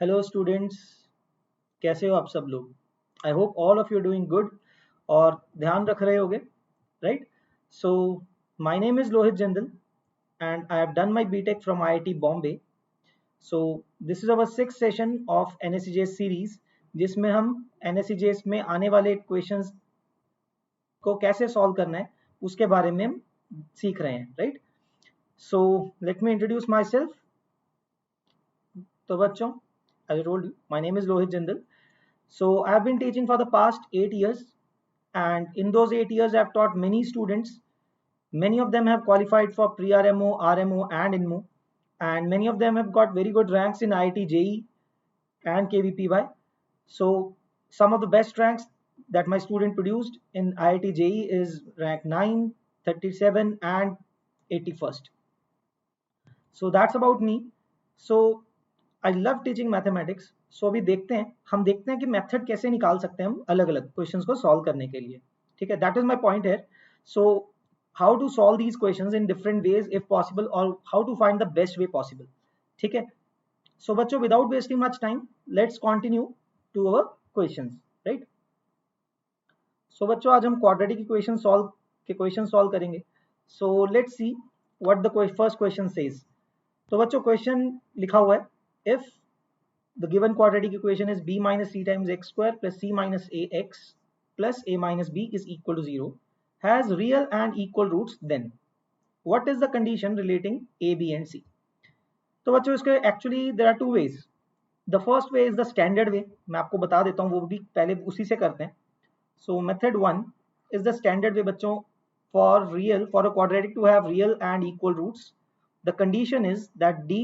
Hello students, कैसे हो आप सब लोग। I hope all of you doing good और ध्यान रख रहे होगे, right. So my name is Lohit Jindal and I have done my BTech from IIT Bombay. So this is our six session of NSCJS series, जिसमें हम एनएससीजेएस में आने वाले क्वेश्चंस को कैसे सॉल्व करना है उसके बारे में हम सीख रहे हैं, right. So let me introduce my self. तो बच्चों, as I told you, my name is Lohit Jindal. So I have been teaching for the past 8 years, and in those 8 years, I have taught many students. Many of them have qualified for pre-RMO, RMO, and INMO, and many of them have got very good ranks in IIT JEE and KVPY. So some of the best ranks that my student produced in IIT JEE is rank 9, 37, and 81st. So that's about me. So I love teaching mathematics. So अभी हम देखते हैं कि method कैसे निकाल सकते हैं हम अलग अलग क्वेश्चंस को सॉल्व करने के लिए। ठीक है, दैट इज माय पॉइंट है। So how to solve these questions in different ways if possible, और how to find the best way possible. ठीक है, सो बच्चों, without wasting much time, let's continue to our questions, right. So बच्चों, आज हम quadratic question solve करेंगे। So let's see what the first question says. तो बच्चों, क्वेश्चन लिखा हुआ है, if the given quadratic equation is b minus c times x square plus c minus ax plus a minus b is equal to 0, has real and equal roots, then what is the condition relating a, b and c? तो बच्चों, इसके actually there are two ways. The first way is the standard way, मैं आपको बता देता हूँ, वो भी पहले उसी से करते हैं। So method one is the standard way बच्चों। For a quadratic to have real and equal roots, the condition is that d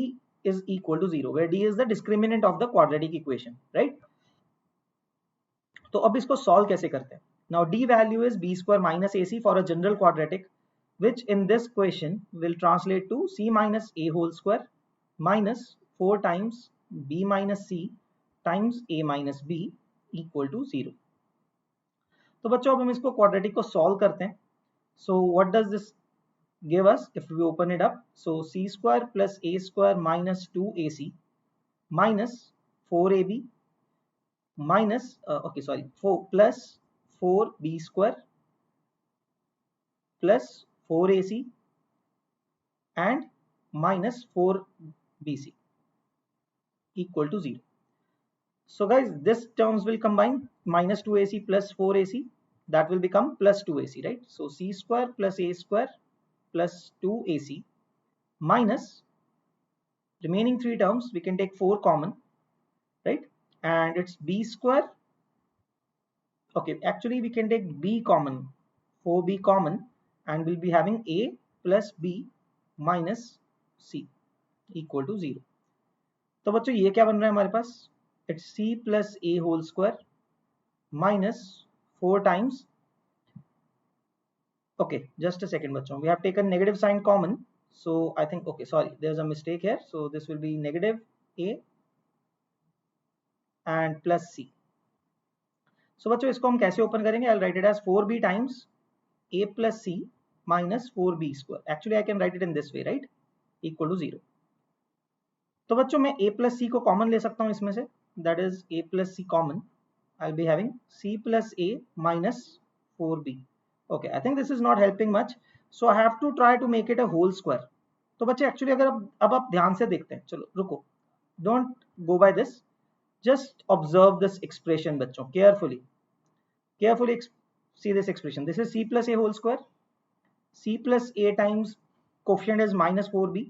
is equal to 0, where d is the discriminant of the quadratic equation, right? तो अब इसको solve कैसे करते हैं। Now d value is b square minus ac for a general quadratic, which in this question will translate to c minus a whole square minus 4 times b minus c times a minus b equal to 0। तो बच्चों, अब हम इसको quadratic को solve करते हैं। So what does this give us if we open it up? So c square plus a square minus 2ac minus 4ab minus 4 plus 4b square plus 4ac and minus 4bc equal to 0. So guys, this terms will combine, minus 2ac plus 4ac, that will become plus 2ac, right? So c square plus a square plus 2ac minus remaining three terms, we can take 4 common, right? And it's b square. Okay, actually we can take b common, 4b common, and we'll be having a plus b minus c equal to 0. तो बच्चों, ये क्या बन रहा है हमारे पास? It's c plus a whole square minus 4 times. Okay, just a second बच्चों, we have taken negative sign common, so I think, okay, sorry, there's a mistake here, so this will be negative a and plus c. So बच्चों, इसको हम कैसे open करेंगे? I'll write it as 4b times a plus c minus 4b square. Actually I can write it in this way, right? Equal to 0. तो बच्चों, मैं a plus c को common ले सकता हूँ इसमें से, that is a plus c common. I'll be having c plus a minus 4b. Okay, I think this is not helping much, so I have to try to make it a whole square. तो बच्चे, actually अगर अब आप ध्यान से देखते हैं, चलो रुको, don't go by this, just observe this expression बच्चों, carefully see this expression. This is c plus a whole square. C plus a times coefficient is minus 4b,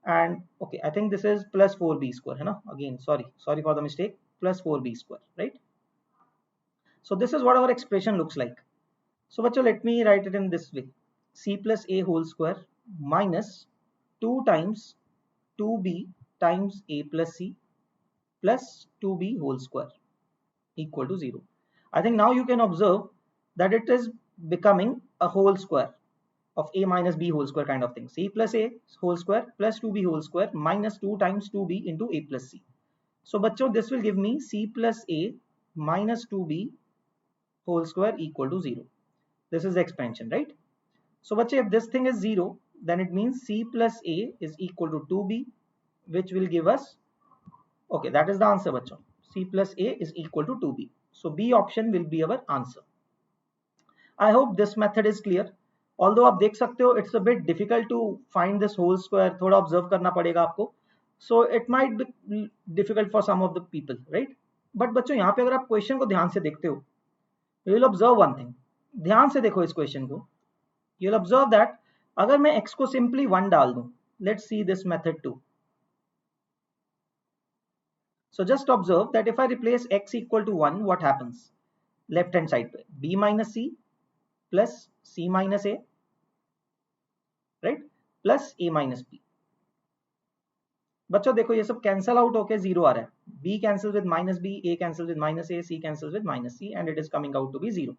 and okay, I think this is plus 4b square, है ना? Again, sorry for the mistake, plus 4b square, right? So this is what our expression looks like. So bachcho, let me write it in this way. C plus a whole square minus 2 times 2b times a plus c plus 2b whole square equal to 0. I think now you can observe that it is becoming a whole square of a minus b whole square kind of thing. C plus a whole square plus 2b whole square minus 2 times 2b into a plus c. So bachcho, this will give me c plus a minus 2b whole square equal to 0. This is the expansion, right? So bachcho, if this thing is 0, then it means c plus a is equal to 2b, which will give us Okay, that is the answer बच्चों. C plus A is equal to 2B. So B option will be our answer. I hope this method is clear. Although आप देख सकते हो it's a bit difficult to find this whole square, थोड़ा observe करना पड़ेगा आपको. So it might be difficult for some of the people, right? But बच्चों यहाँ पे अगर आप क्वेश्चन को ध्यान से देखते हो, you will observe one thing. ध्यान से देखो इस क्वेश्चन को. You will observe that अगर मैं x को simply 1 डाल दूं, let's see this method too. So just observe that if I replace x equal to 1, what happens? Left hand side पे b minus c plus c minus a, right, plus a minus b. बच्चों देखो ये सब cancel out होके zero आ रहा है. b cancel with minus b, a cancel with minus a, c cancel with minus c, and it is coming out to be zero.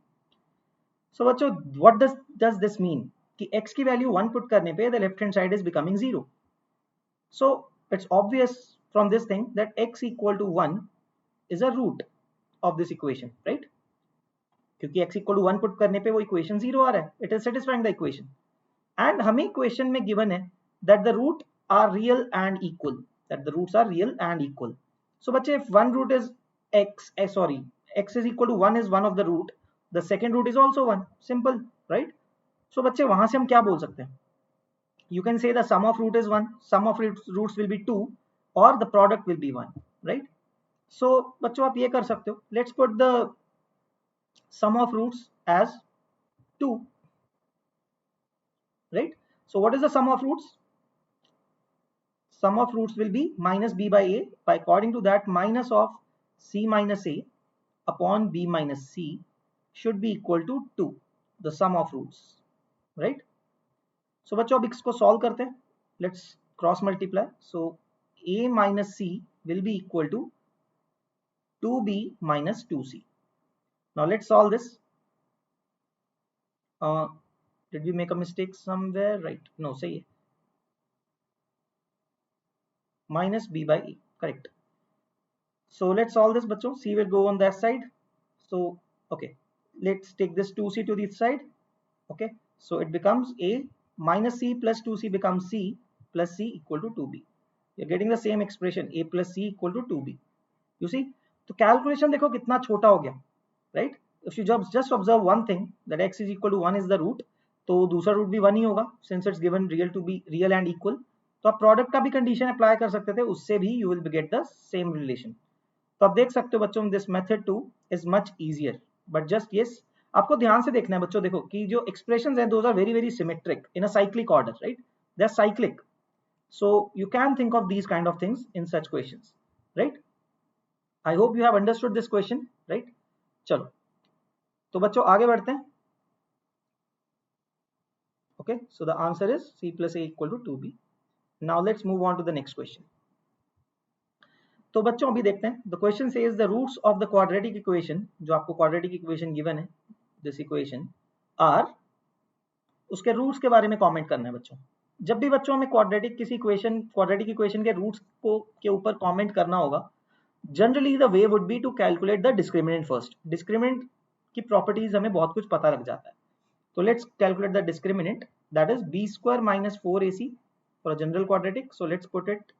So बच्चों what does this mean कि x की value 1 put करने पे the left hand side is becoming zero. So it's obvious from this thing that x equal to 1 is a root of this equation, right? क्योंकि x equal to 1 put करने पे वो equation zero आ रहा है. It is satisfying the equation. And हमें equation में given है that the root are real and equal. That the roots are real and equal. So बच्चे if one root is x, x is equal to 1 is one of the root. The second root is also 1. Simple, right? So बच्चे वहां से हम क्या बोल सकते हैं? You can say the sum of root is 1. Sum of roots will be 2. Or the product will be 1, right? So बच्चों आप ये कर सकते हो. Let's put the sum of roots as 2, right? So what is the sum of roots? Sum of roots will be minus b by a. By according to that, minus of c minus a upon b minus c should be equal to 2, the sum of roots, right? So बच्चों अब इसको solve करते हैं. Let's cross multiply. So a minus c will be equal to 2b minus 2c. Now let's solve this. Did we make a mistake somewhere? Right? No, say minus b by a. Correct. So let's solve this, bachcho. C will go on that side. So okay, let's take this 2c to this side. Okay, so it becomes a minus c plus 2c becomes c plus c equal to 2b. You're getting the same expression, a plus c equal to 2b. You see, तो calculation देखो कितना छोटा हो गया, right? If you just observe one thing that x is equal to 1 is the root, तो दूसरा root भी 1 ही होगा since it's given real to be real and equal. तो आप product का भी condition apply कर सकते थे, उससे भी you will get the same relation. तो आप देख सकते हो बच्चों this method too is much easier, but just yes, आपको ध्यान से देखना है बच्चों. देखो कि जो expressions हैं those are very symmetric in a cyclic order, right? They're cyclic. So you can think of these kind of things in such questions, right? I hope you have understood this question, right? चलो तो बच्चों आगे बढ़ते हैं. Okay, so the answer is c plus a equal to 2b. Now let's move on to the next question. तो बच्चों अभी देखते हैं. The question says the roots of the quadratic equation, जो आपको quadratic equation given है, this equation are, उसके roots के बारे में कमेंट करना है बच्चों. जब भी बच्चों हमें क्वाड्रेटिक इक्वेशन के रूट्स को के ऊपर कमेंट करना होगा, generally the way would be to calculate the discriminant first. Discriminant की प्रॉपर्टीज हमें बहुत कुछ पता लग जाता है. तो let's calculate the discriminant, that is b square minus 4ac for general quadratic. So let's put it,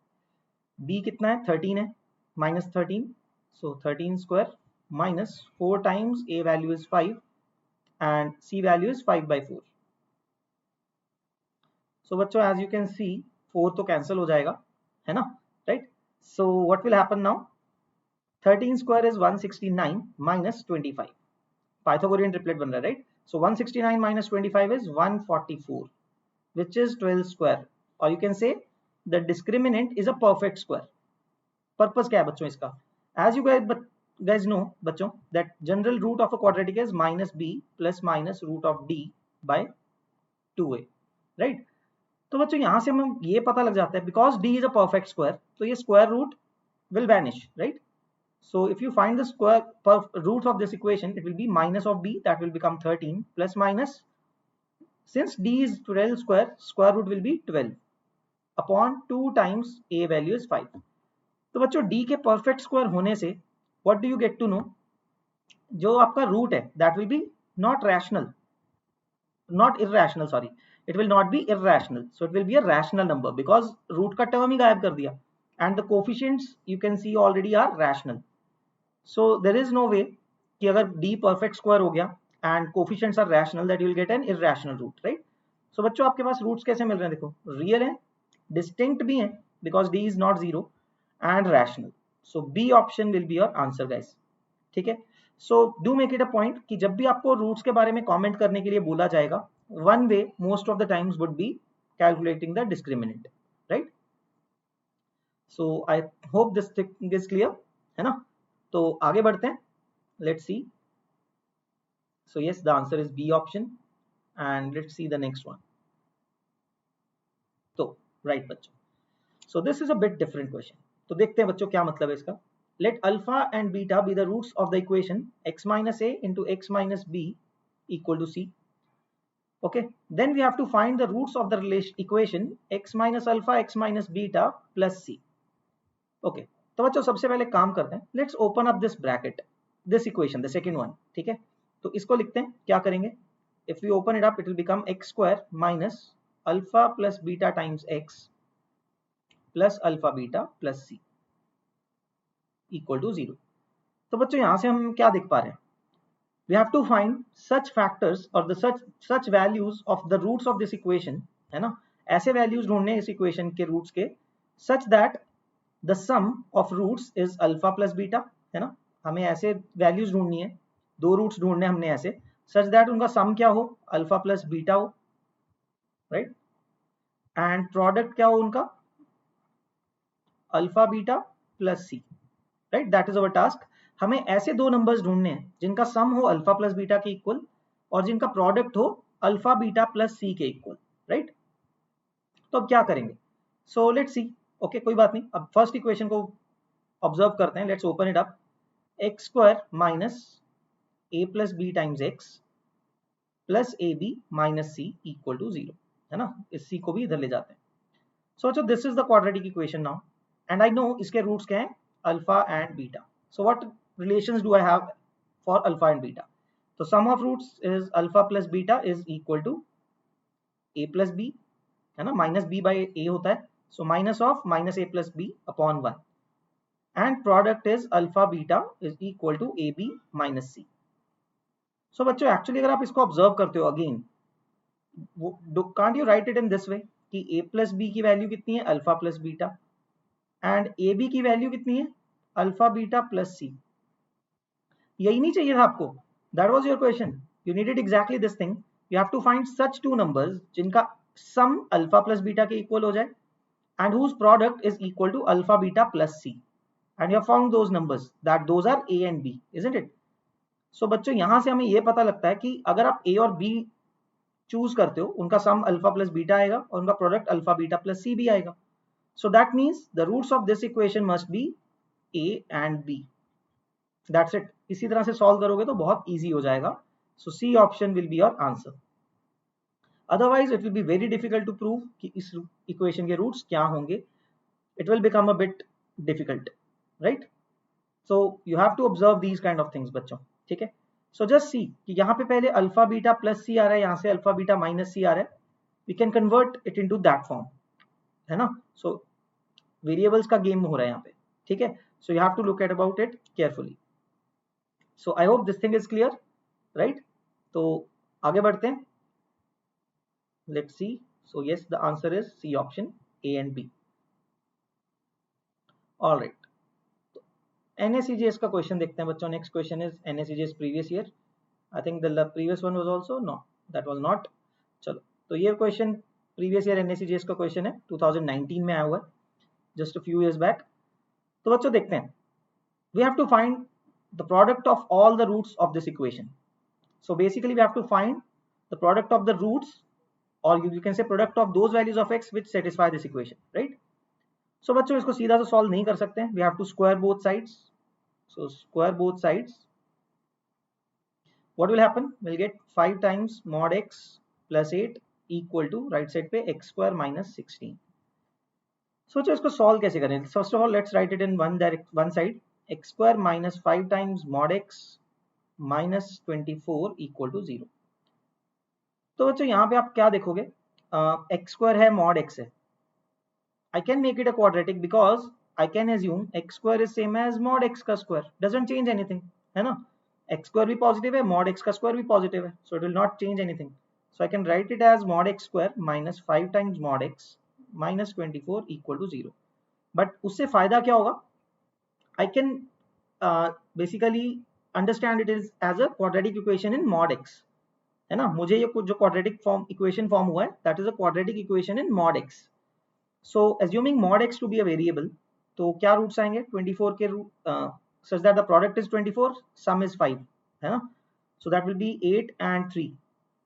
b कितना है 13 है, minus 13, so 13 square minus 4 times a value is 5 and c value is 5/4. So बच्चों as you can see 4 तो cancel हो जाएगा, है ना, right? So what will happen now? 13 square is 169 minus 25. Pythagorean triplet बन रहा है, right? So 169 minus 25 is 144, which is 12 square. Or you can say the discriminant is a perfect square. Purpose क्या है बच्चों इसका? As you guys know बच्चों that general root of a quadratic is minus b plus minus root of d by 2a, right? तो बच्चों यहां से हमें ये पता लग जाता है because d is a perfect square, तो ये square root will vanish, right? So if you find the square root of this equation, it will be minus of b, that will become 13 plus minus, since d is 12 square, square root will be 12 upon 2 times a value is 5. तो बच्चों d के perfect square होने से what do you get to no, जो आपका root है that will be not rational, not irrational, sorry, it will not be irrational, so it will be a rational number because root का term ही गायब कर दिया. and the coefficients you can see already are rational. So there is no way कि अगर d perfect square हो गया and coefficients are rational that you will get an irrational root, right? So बच्चों आपके पास roots कैसे मिल रहे हैं, देखो रियल है, डिस्टिंक्ट भी है because d is not 0 and rational. So B option will be your answer guys. ठीक है, so do make it a point कि जब भी आपको रूट्स के बारे में कमेंट करने के लिए बोला जाएगा, one way most of the times would be calculating the discriminant, right? So I hope this thing is clear, है ना? तो आगे बढ़ते हैं, let's see. So yes, the answer is B option and let's see the next one. तो right बच्चों, so this is a bit different question. तो देखते हैं बच्चों क्या मतलब है इसका. Let alpha and beta be the roots of the equation x minus a into x minus b equal to c. Okay, then we have to find the roots of the equation x minus alpha x minus beta plus c. Okay, तो बच्चों सबसे पहले काम करते हैं, let's open up this bracket, this equation the second one. ठीक है, तो इसको लिखते हैं, क्या करेंगे, if we open it up it will become x square minus alpha plus beta times x plus alpha beta plus c equal to 0. तो बच्चों यहां से हम क्या देख पा रहे हैं, we have to find such factors or the such values of the roots of this equation, है ना, ऐसे values ढूंढने इस equation के roots के, such that the sum of roots is alpha plus beta, है ना, हमें ऐसे values ढूंढनी है, दो roots ढूंढने हमने ऐसे, such that उनका sum क्या हो, alpha plus beta हो, right, and product क्या हो उनका, alpha beta plus c, right, that is our task. हमें ऐसे दो नंबर्स ढूंढने हैं जिनका सम हो अल्फा प्लस बीटा के इक्वल और जिनका प्रोडक्ट हो अल्फा बीटा प्लस सी के इक्वल, राइट. तो अब क्या करेंगे, सो लेट्स सी. ओके, कोई बात नहीं, अब फर्स्ट इक्वेशन को ऑब्जर्व करते हैं, let's open it up. X square minus a plus b times x plus a b minus c equal to 0, है ना, इस सी को भी इधर ले जाते हैं. So this is the quadratic equation now and I know इसके रूट्स क्या हैं, alpha and beta. So what relations do I have for alpha and beta? So sum of roots is alpha plus beta is equal to a plus b, है ना, minus b by a होता है, so minus of minus a plus b upon 1 and product is alpha beta is equal to ab minus c. So बच्चों actually अगर आप इसको observe करते हो again, can't you write it in this way कि a plus b की value कितनी है, alpha plus beta and ab की वैल्यू कितनी है, alpha beta plus c. यही नहीं चाहिए था आपको, that was your question, you needed exactly this thing, you have to find such two numbers जिनका सम अल्फा प्लस बीटा के इक्वल हो जाए and whose product is equal to alpha beta plus c and you have found those numbers that those are a and b, isn't it. So बच्चों यहां से हमें ये पता लगता है कि अगर आप ए और बी चूज करते हो उनका सम अल्फा प्लस बीटा आएगा और उनका product alpha beta plus c भी आएगा. So that means the roots of this equation must be a and b, that's it. इसी तरह से सॉल्व करोगे तो बहुत इजी हो जाएगा. So C option will be your answer, otherwise it will be very difficult to prove कि इस इक्वेशन के रूट्स क्या होंगे, it will become a bit difficult, right. So you have to observe these kind of things बच्चों, ठीक है. So just see कि यहाँ पे पहले अल्फा बीटा प्लस सी आ रहा है, यहाँ से अल्फा बीटा माइनस सी आ रहा है, we can convert it into that form, है ना. सो वेरिएबल्स का गेम हो रहा है यहाँ पे, ठीक है. So you have to look at about it carefully. So I hope this thing is clear, right? तो आगे बढ़ते हैं, let's see. So yes, the answer is C option, A and B. All right. NSEGS का question देखते हैं बच्चों. Next question is NSEGS previous year. I think the previous one was also, no that was not. चलो, तो ये question previous year NSEGS का question है, 2019 में आया हुआ है, just a few years back. तो बच्चों देखते हैं, we have to find the product of all the roots of this equation. So basically we have to find the product of the roots, or you can say product of those values of x which satisfy this equation, right? So बच्चों इसको सीधा तो solve नहीं कर सकते हैं, we have to square both sides. So square both sides, what will happen, we'll get 5 times mod x plus 8 equal to right side पे x square minus 16. सोचो इसको solve कैसे करें. First of all let's write it in one side, x square minus 5 times mod x minus 24 equal to 0. तो बच्चों यहाँ पे आप क्या देखोगे, x square है mod x है, I can make it a quadratic because I can assume x square is same as mod x का square, doesn't change anything, है ना? x square भी positive है, mod x का square भी positive है, so it will not change anything. So I can write it as mod x square minus 5 times mod x minus 24 equal to 0. But उससे फायदा क्या होगा? I can basically understand it is as a quadratic equation in mod x, है ना? मुझे ये जो quadratic form equation form हुआ है, that is a quadratic equation in mod x. So assuming mod x to be a variable, तो क्या roots आएंगे 24 के root such that the product is 24, sum is 5, है ना? So that will be 8 and 3,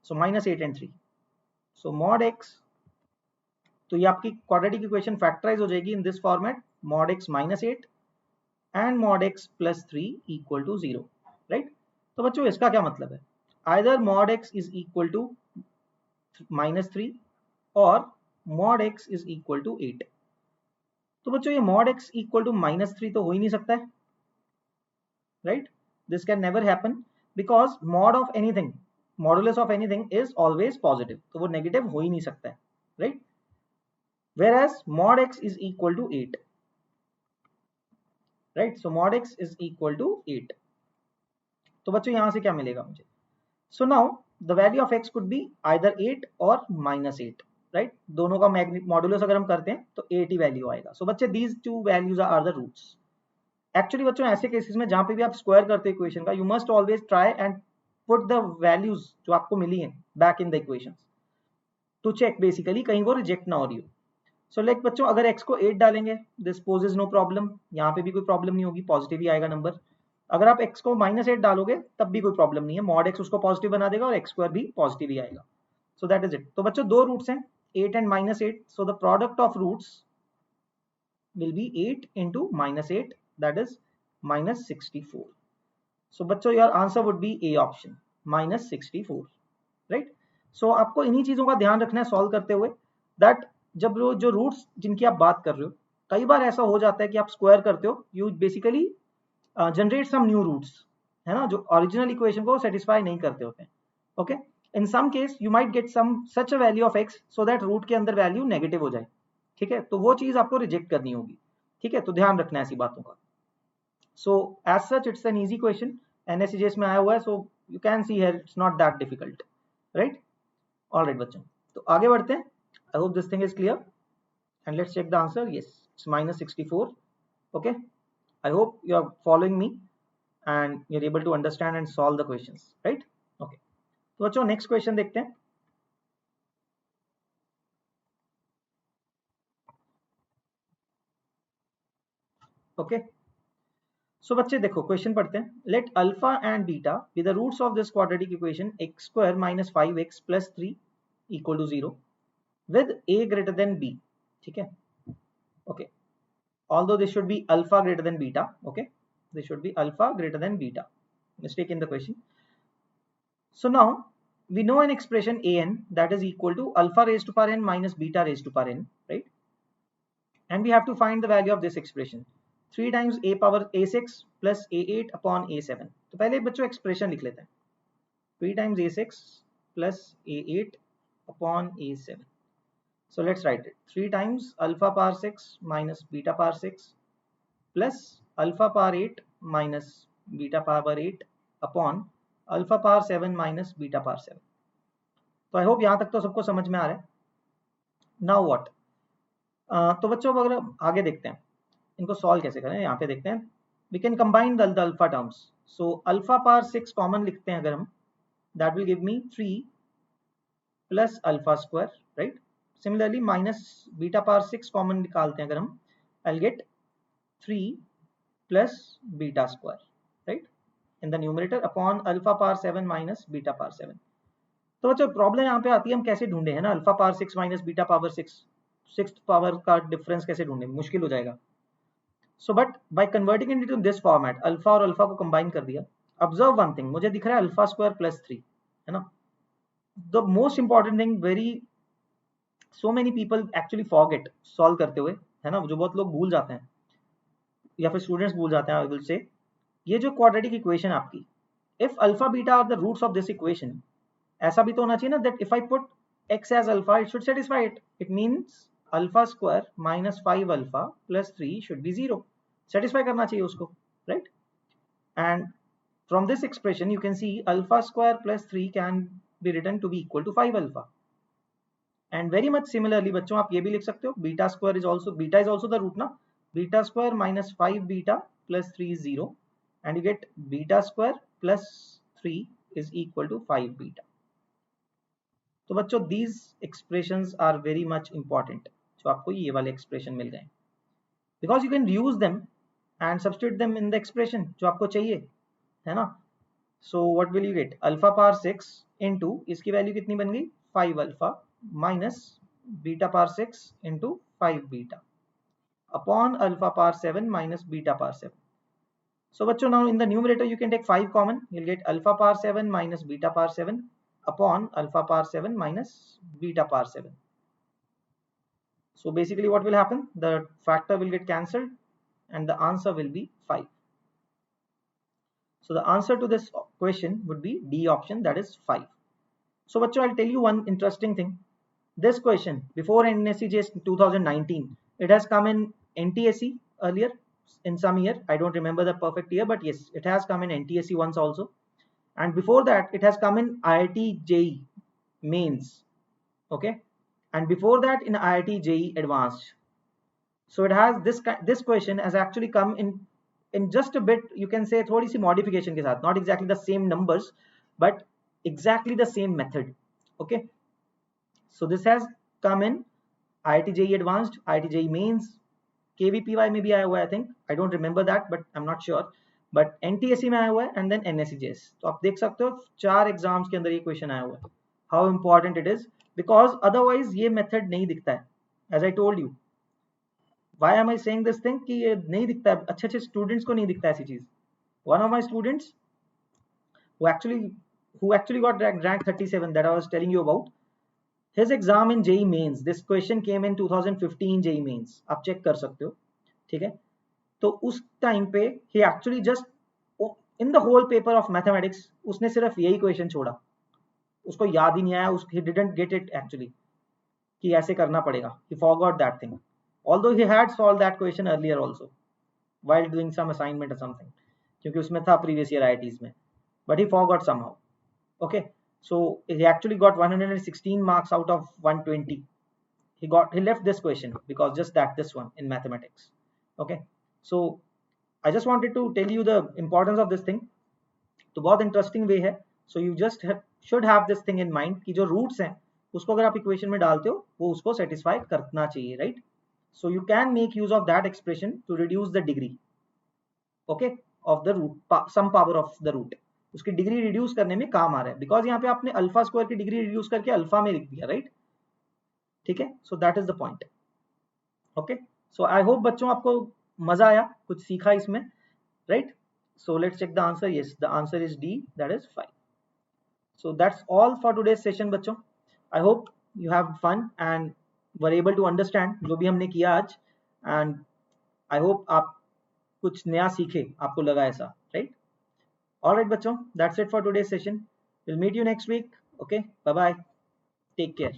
so minus 8 and 3. So mod x, तो ये आपकी quadratic equation factorize हो जाएगी in this format, mod x minus 8 and mod x plus 3 equal to 0, right? तो बच्चों इसका क्या मतलब है? Either mod x is equal to minus 3 or mod x is equal to 8. तो बच्चों ये mod x equal to minus 3 तो हो ही नहीं सकता है, right? This can never happen because mod of anything, modulus of anything is always positive, तो वो negative हो ही नहीं सकता है, right? Whereas mod x is equal to 8, right? So mod x is equal to 8. तो बच्चों यहाँ से क्या मिलेगा मुझे? So now the value of x could be either 8 or minus 8. Right, दोनों का मॉडुलस अगर हम करते हैं तो 8 ही वैल्यू आएगा. सो बच्चे these two values are the roots. Actually बच्चों ऐसे केसेस में जहां पे भी आप स्क्वायर करते हो इक्वेशन का, you must always try and put the values जो आपको मिली हैं back in the equation to check basically कहीं वो रिजेक्ट ना हो रही हो. सो लाइक बच्चों अगर x को 8 डालेंगे दिस पोजेज नो प्रॉब्लम, यहाँ पे भी कोई प्रॉब्लम नहीं होगी, पॉजिटिव ही आएगा नंबर. अगर आप x को -8 डालोगे तब भी कोई प्रॉब्लम नहीं है, मॉड x उसको पॉजिटिव बना देगा और x स्क्वायर भी पॉजिटिव ही आएगा. So that is it. तो बच्चों दो रूट्स हैं 8 and -8, so the product of roots will be 8 into -8, that is -64. So बच्चों your answer would be A option, -64, right? So आपको इन्हीं चीजों का ध्यान रखना है सॉल्व करते हुए, that जब जो रूट्स जिनकी आप बात कर रहे हो, कई बार ऐसा हो जाता है कि आप स्क्वायर करते हो, you basically generate some new roots, है ना, जो ओरिजिनल इक्वेशन को सेटिस्फाई नहीं करते होते हैं. Okay, in some case you might get some such a value of x so that root के अंदर वैल्यू नेगेटिव हो जाए. ठीक है, तो वो चीज आपको रिजेक्ट करनी होगी. ठीक है, तो ध्यान रखना है ऐसी बातों का. So as such it's an easy question, NSCJS में आया हुआ है, so you can see here it's not that difficult, right? Alright बच्चों, तो आगे बढ़ते हैं. I hope this thing is clear and let's check the answer. Yes, it's -64. Okay, I hope you are following me and you're able to understand and solve the questions, right? Okay, तो बच्चों next question देखते हैं. Okay, सो बच्चे देखो question पढ़ते हैं. Let alpha and beta be the roots of this quadratic equation x square minus 5x plus 3 equal to 0 with a greater than b. ठीक है, okay, although this should be alpha greater than beta. Okay, this should be alpha greater than beta. Mistake in the question. So now we know an expression an that is equal to alpha raised to power n minus beta raised to power n, right? And we have to find the value of this expression. 3 times a power a6 plus a8 upon a7. तो पहले बच्चों expression लिख लेते हैं. 3 times a6 plus a8 upon a7. So let's write it. 3 times alpha power 6 minus beta power 6 plus alpha power 8 minus beta power 8 upon alpha power 7 minus beta power 7. तो I hope यहाँ तक तो सबको समझ में आ रहा है. नाउ व्हाट, तो बच्चों अगर आगे देखते हैं इनको सॉल्व कैसे करें. यहाँ पे देखते हैं, we can combine the alpha terms. So alpha power 6 common लिखते हैं अगर हम, that will give me 3 plus alpha square, right? Similarly minus beta power 6 common निकालते हैं अगर हम, I will get 3 plus beta square, right, in the numerator upon alpha power 7 minus beta power 7. तो बच्चों प्रॉब्लम यहाँ पे आती है हम कैसे ढूंढे, है ना, alpha power 6 minus beta power 6, sixth power का डिफरेंस कैसे ढूंढे, मुश्किल हो जाएगा. So but by converting it into this format, alpha और अल्फा को कंबाइन कर दिया. ऑब्जर्व वन थिंग, मुझे दिख रहा है अल्फा स्क्वायर प्लस 3, है ना. The most important thing, very so many people actually forget solve करते हुए, है ना, जो बहुत लोग भूल जाते हैं या फिर स्टूडेंट्स भूल जाते हैं, आई विल से, ये जो क्वाड्रेटिक इक्वेशन आपकी, if alpha beta are the roots of this equation, ऐसा भी तो होना चाहिए ना that if I put x as alpha it should satisfy it. It means alpha square minus 5 alpha plus 3 should be 0. Satisfy करना चाहिए उसको, राइट? And from this expression you can see alpha square plus 3 can be written to be equal to 5 alpha. And very much similarly बच्चों आप ये भी लिख सकते हो, beta square is also, beta is also the root ना, beta square minus 5 beta plus 3 is 0 and you get beta square plus 3 is equal to 5 beta. तो बच्चों these expressions are very much important, जो आपको ये वाले expression मिल गए, because you can use them and substitute them in the expression जो आपको चाहिए, है ना? So what will you get? Alpha power 6 into इसकी वैल्यू कितनी बन गई 5 alpha minus beta power 6 into 5 beta upon alpha power 7 minus beta power 7. So bachcho, now in the numerator you can take 5 common, you'll get alpha power 7 minus beta power 7 upon alpha power 7 minus beta power 7. So basically what will happen, the factor will get cancelled and the answer will be 5. So the answer to this question would be D option, that is 5. So bachcho, I'll tell you one interesting thing. This question before NSCJS 2019, it has come in NTSE earlier in some year. I don't remember the perfect year, but yes, it has come in NTSE once also. And before that, it has come in IIT JEE mains. Okay. And before that in IIT JEE advanced. So it has this question has actually come in just a bit, you can say थोड़ी सी modification के साथ, not exactly the same numbers, but exactly the same method. Okay. So this has come in IIT JEE Advanced, IIT JEE Mains, KVPY में भी आया हुआ है, I think. I don't remember that, but I'm not sure. But NTSE में आया हुआ है and then NSCJS. तो आप देख सकते हो 4 एग्जाम्स के अंदर ये क्वेश्चन आया हुआ है. How important it is, because otherwise ये मेथड नहीं दिखता है. As I told you. Why am I saying this thing कि ये नहीं दिखता है, अच्छे स्टूडेंट्स को नहीं दिखता है ऐसी चीज. One of my students who actually got rank 37 that I was telling you about, his exam in JEE mains, this question came in 2015 JEE mains, आप चेक कर सकते हो, ठीक है? तो उस टाइम पे he actually just in the whole paper of mathematics उसने सिर्फ यही क्वेश्चन छोड़ा, उसको याद ही नहीं आया, he didn't get it actually कि ऐसे करना पड़ेगा. He forgot that thing, although he had solved that question earlier also while doing some assignment or something, क्योंकि उसमें था previous year IITs में, but he forgot somehow. Okay. So he actually got 116 marks out of 120. He left this question because just this one in mathematics. Okay. So I just wanted to tell you the importance of this thing. तो बहुत interesting way है. So you just should have this thing in mind कि जो roots हैं उसको अगर आप equation में डालते हो वो उसको satisfy करना चाहिए, right? So you can make use of that expression to reduce the degree, okay, of the root, some power of the root. उसकी डिग्री रिड्यूस करने में काम आ रहा है, बिकॉज यहाँ पे आपने अल्फा स्क्वायर की डिग्री रिड्यूस करके अल्फा में लिख दिया, राइट? ठीक है, so that is the point. Okay, so I hope बच्चों आपको मजा आया, कुछ सीखा इसमें, right? So let's check the answer. Yes, the answer is D, that is 5. So that's all for today's session बच्चों. I hope you have fun and were able to understand जो भी हमने किया आज, एंड आई होप आप कुछ नया सीखे, आपको लगा ऐसा, right? All right, bachcho, that's it for today's session. We'll meet you next week. Okay, bye bye. Take care.